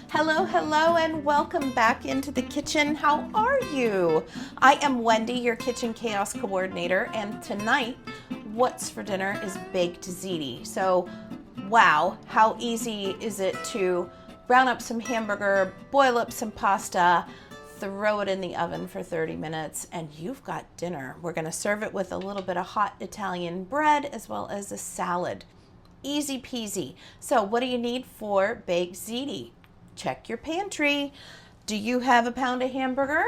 Hello, hello, and welcome back into the kitchen. How are you? I am Wendy, your kitchen chaos coordinator, and tonight, what's for dinner is baked ziti. So, wow, how easy is it to brown up some hamburger, boil up some pasta, throw it in the oven for 30 minutes, and you've got dinner. We're gonna serve it with a little bit of hot Italian bread as well as a salad. Easy peasy. So what do you need for baked ziti? Check your pantry. Do you have a pound of hamburger,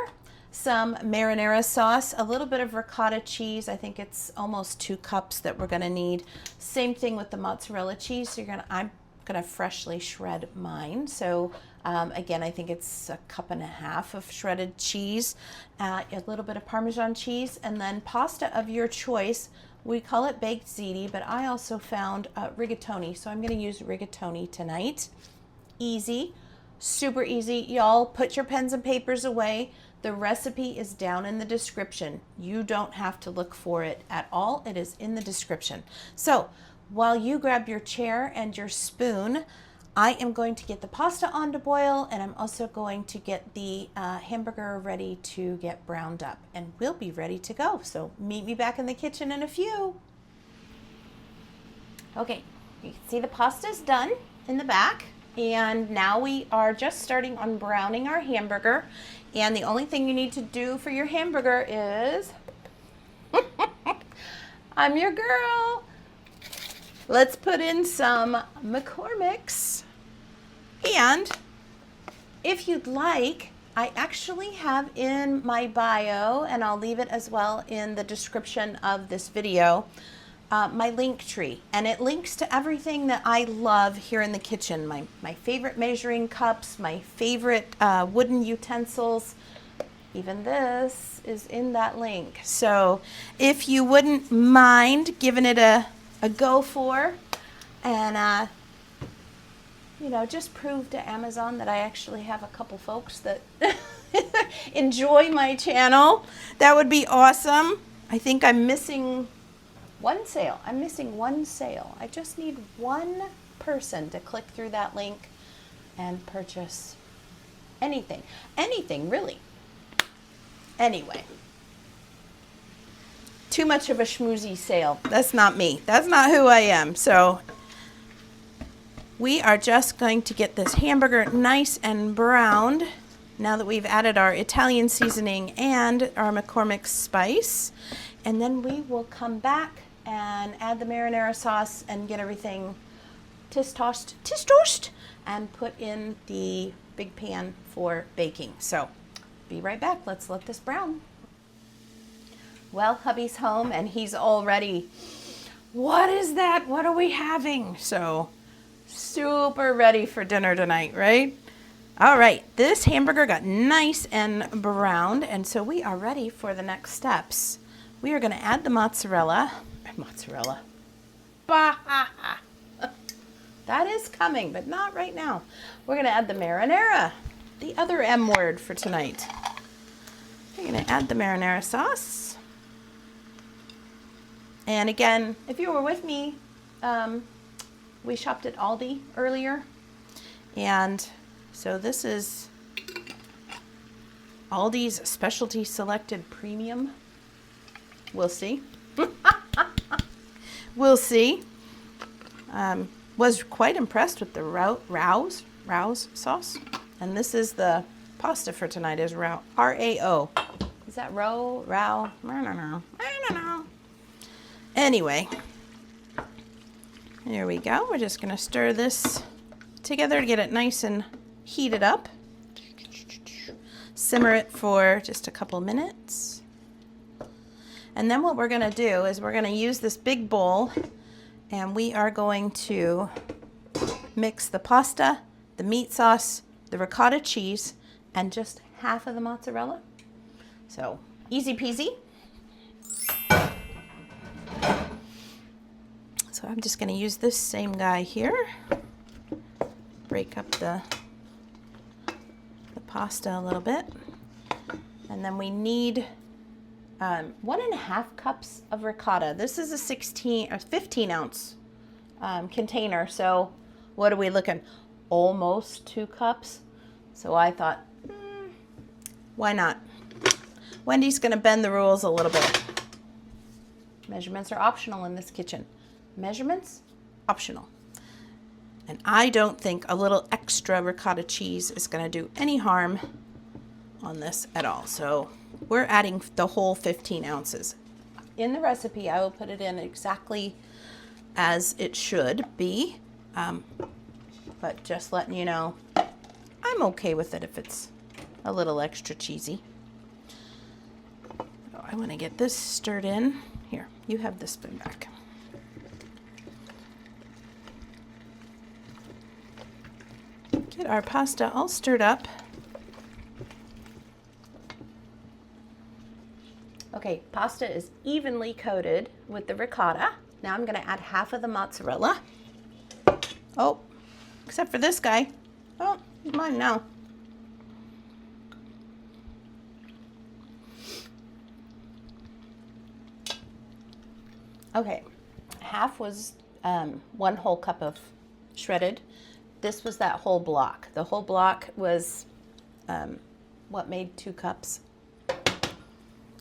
some marinara sauce, a little bit of ricotta cheese? I think it's almost 2 cups that we're gonna need. Same thing with the mozzarella cheese. So I'm gonna freshly shred mine. So again, I think it's 1.5 cups of shredded cheese, a little bit of Parmesan cheese, and then pasta of your choice. We call it baked ziti, but I also found rigatoni, so I'm gonna use rigatoni tonight. Easy. Super easy. Y'all put your pens and papers away. The recipe is down in the description. You don't have to look for it at all. It is in the description. So while you grab your chair and your spoon, I am going to get the pasta on to boil, and I'm also going to get the hamburger ready to get browned up, and we'll be ready to go. So meet me back in the kitchen in a few. Okay, you can see the pasta's done in the back. And now we are just starting on browning our hamburger. And the only thing you need to do for your hamburger is, I'm your girl. Let's put in some McCormick's. And if you'd like, I actually have in my bio, and I'll leave it as well in the description of this video, my link tree, and it links to everything that I love here in the kitchen. My favorite measuring cups, my favorite wooden utensils, even this is in that link. So if you wouldn't mind giving it a go for, and you know, just prove to Amazon that I actually have a couple folks that enjoy my channel, that would be awesome. I think I'm missing one sale. I'm missing one sale. I just need one person to click through that link and purchase anything. Anything, really. Anyway. Too much of a schmoozy sale. That's not me. That's not who I am. So we are just going to get this hamburger nice and browned now that we've added our Italian seasoning and our McCormick's spice. And then we will come back and add the marinara sauce and get everything tis-tossed, and put in the big pan for baking. So be right back. Let's let this brown. Well, hubby's home and he's all ready. What is that? What are we having? So super ready for dinner tonight, right? All right, this hamburger got nice and browned, and so we are ready for the next steps. We are going to add the mozzarella. That is coming, but not right now. We're going to add the marinara, the other M word for tonight. We're going to add the marinara sauce. And again, if you were with me, we shopped at Aldi earlier. And so this is Aldi's Specialty Selected Premium. We'll see. We'll see. Was quite impressed with the Rouse sauce. And this is the pasta for tonight, is R-A-O. Is that Row? I don't know. Anyway, here we go. We're just going to stir this together to get it nice and heated up. Simmer it for just a couple minutes. And then what we're going to do is we're going to use this big bowl, and we are going to mix the pasta, the meat sauce, the ricotta cheese, and just half of the mozzarella. So easy peasy. So I'm just going to use this same guy here. Break up the pasta a little bit. And then we need 1.5 cups of ricotta. This is a 15 ounce container. So what are we looking? Almost 2 cups. So I thought, why not? Wendy's gonna bend the rules a little bit. Measurements are optional in this kitchen. Measurements, optional. And I don't think a little extra ricotta cheese is gonna do any harm on this at all. So we're adding the whole 15 ounces. In the recipe, I will put it in exactly as it should be. But just letting you know, I'm okay with it if it's a little extra cheesy. Oh, I want to get this stirred in. Here, you have the spoon back. Get our pasta all stirred up. Okay, pasta is evenly coated with the ricotta. Now I'm going to add half of the mozzarella. Oh, except for this guy. Oh, he's mine now. Okay, half was 1 whole cup of shredded. This was that whole block. The whole block was what made 2 cups.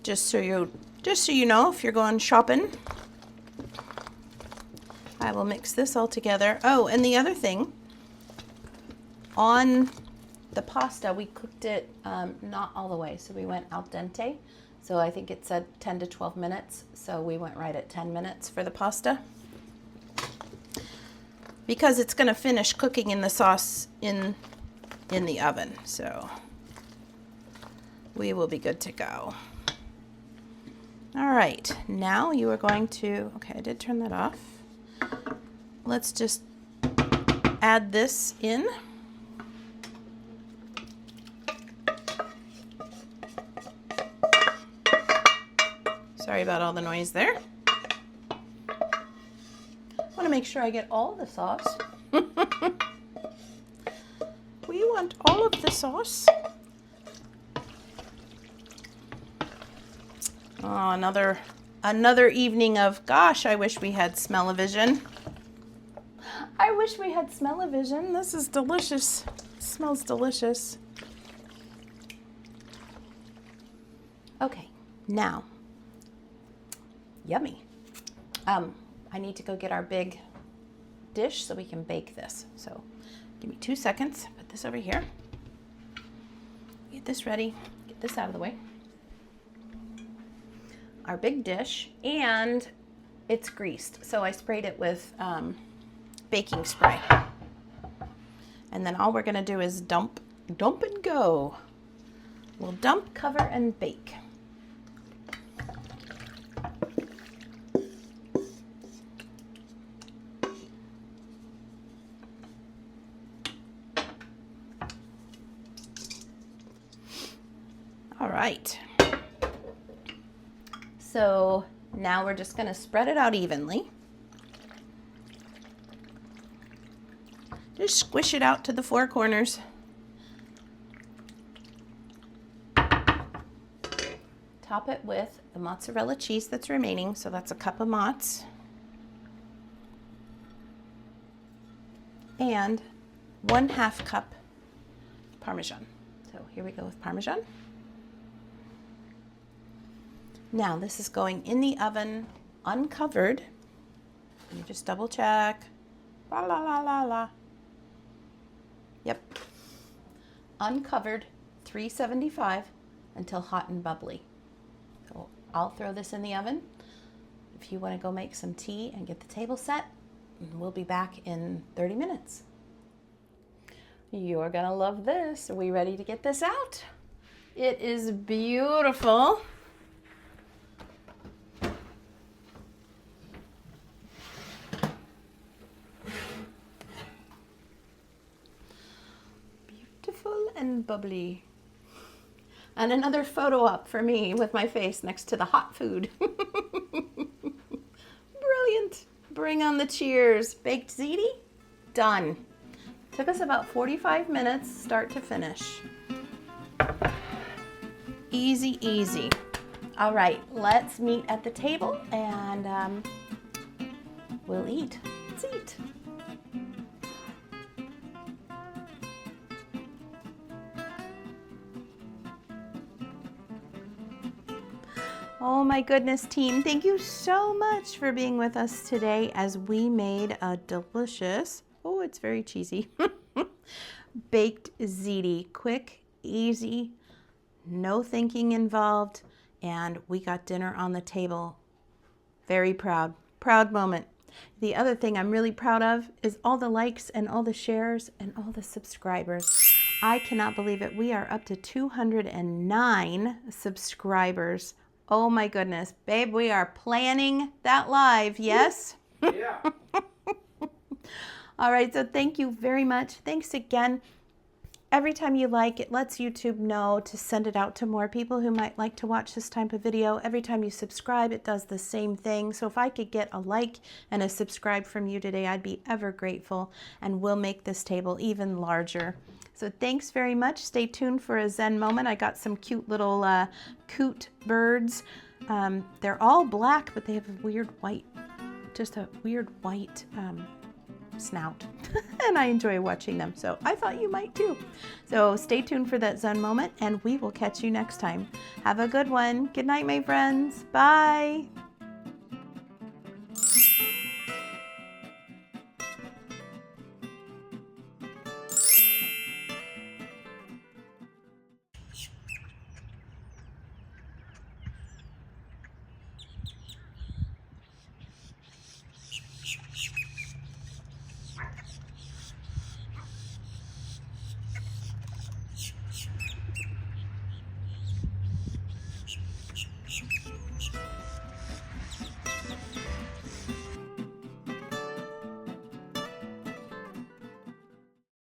Just so you know, if you're going shopping. I will mix this all together. Oh, and the other thing, on the pasta, we cooked it not all the way, so we went al dente. So I think it said 10 to 12 minutes, so we went right at 10 minutes for the pasta. Because it's going to finish cooking in the sauce in the oven, so we will be good to go. All right, now you are going to, okay, I did turn that off. Let's just add this in. Sorry about all the noise there. I want to make sure I get all the sauce. We want all of the sauce. Oh, another evening of, gosh, I wish we had smell-o-vision. I wish we had smell-o-vision. This is delicious. It smells delicious. Okay, now, yummy. I need to go get our big dish so we can bake this. So give me 2 seconds. Put this over here. Get this ready. Get this out of the way. Our big dish, and it's greased. So I sprayed it with baking spray. And then all we're gonna do is dump and go. We'll dump, cover, and bake. All right. So now we're just gonna spread it out evenly. Just squish it out to the 4 corners. Top it with the mozzarella cheese that's remaining, so that's a cup of mozz. And 1/2 cup Parmesan. So here we go with Parmesan. Now this is going in the oven uncovered. Let me just double check. La la la la la. Yep. Uncovered, 375 until hot and bubbly. So I'll throw this in the oven. If you want to go make some tea and get the table set, we'll be back in 30 minutes. You're gonna love this. Are we ready to get this out? It is beautiful. Beautiful and bubbly. And another photo op for me with my face next to the hot food. Brilliant. Bring on the cheers. Baked ziti, done. Took us about 45 minutes, start to finish. Easy, easy. All right, let's meet at the table and we'll eat. Let's eat. Oh my goodness, team. Thank you so much for being with us today as we made a delicious, oh, it's very cheesy, baked ziti. Quick, easy, no thinking involved, and we got dinner on the table. Very proud. Proud moment. The other thing I'm really proud of is all the likes and all the shares and all the subscribers. I cannot believe it. We are up to 209 subscribers. Oh my goodness. Babe, we are planning that live, yes? Yeah. All right, so thank you very much. Thanks again. Every time you like, it lets YouTube know to send it out to more people who might like to watch this type of video. Every time you subscribe, it does the same thing. So if I could get a like and a subscribe from you today, I'd be ever grateful, and we'll make this table even larger. So thanks very much. Stay tuned for a Zen moment. I got some cute little coot birds. They're all black, but they have a weird white, just a weird white snout. And I enjoy watching them, so I thought you might too. So stay tuned for that Zen moment, and we will catch you next time. Have a good one. Good night, my friends. Bye.